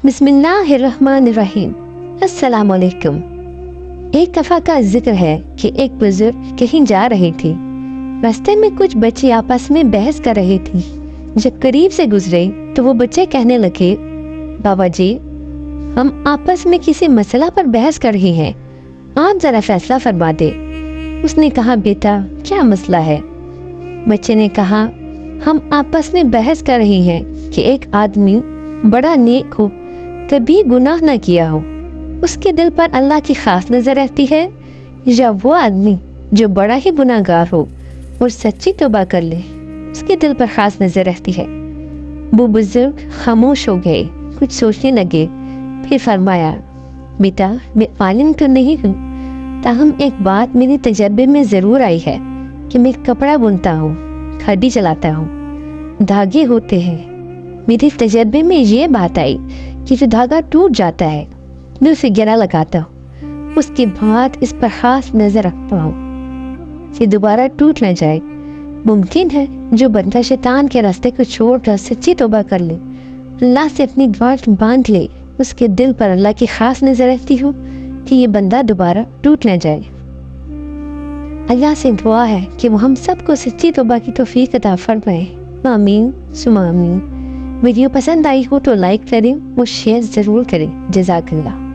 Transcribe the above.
بسم اللہ الرحمن الرحیم۔ السلام علیکم۔ ایک دفعہ کا ذکر ہے کہ ایک بزرگ کہیں جا رہے تھے۔ راستے میں کچھ بچے آپس میں بحث کر رہے تھے۔ جب قریب سے گزرے تو وہ بچے کہنے لگے، بابا جی ہم آپس میں کسی مسئلہ پر بحث کر رہے ہیں، آپ ذرا فیصلہ فرما دے۔ اس نے کہا، بیٹا کیا مسئلہ ہے؟ بچے نے کہا، ہم آپس میں بحث کر رہے ہیں کہ ایک آدمی بڑا نیک ہو، کبھی گناہ نہ کیا ہو، اس کے دل پر اللہ کی خاص نظر رہتی ہے، یا وہ آدمی جو بڑا ہی گناہ گار ہو اور سچی توبہ کر لے، اس کے دل پر خاص نظر رہتی ہے۔ وہ بزرگ خاموش ہو گئے، کچھ سوچنے لگے، پھر فرمایا، بیٹا میں عالم تو نہیں ہوں، تاہم ایک بات میرے تجربے میں ضرور آئی ہے کہ میں کپڑا بنتا ہوں، کھڈی چلاتا ہوں، دھاگے ہوتے ہیں۔ میرے تجربے میں یہ بات آئی کہ جو دھاگا ٹوٹ جاتا ہے میں اسے گرا لگاتا ہوں، اس کے بعد اس پر خاص نظر رکھتا ہوں کہ دوبارہ ٹوٹ نہ جائے۔ ممکن ہے جو بندہ شیطان کے راستے کو چھوڑ کر سچی توبہ کر لے، اللہ سے اپنی گاٹھ باندھ لے، اس کے دل پر اللہ کی خاص نظر رہتی ہو کہ یہ بندہ دوبارہ ٹوٹ نہ جائے۔ اللہ سے دعا ہے کہ وہ ہم سب کو سچی توبہ کی توفیق عطا فرمائے، آمین ثم آمین۔ ویڈیو پسند آئی ہو تو لائک کریں اور شیئر ضرور کریں۔ جزاک اللہ۔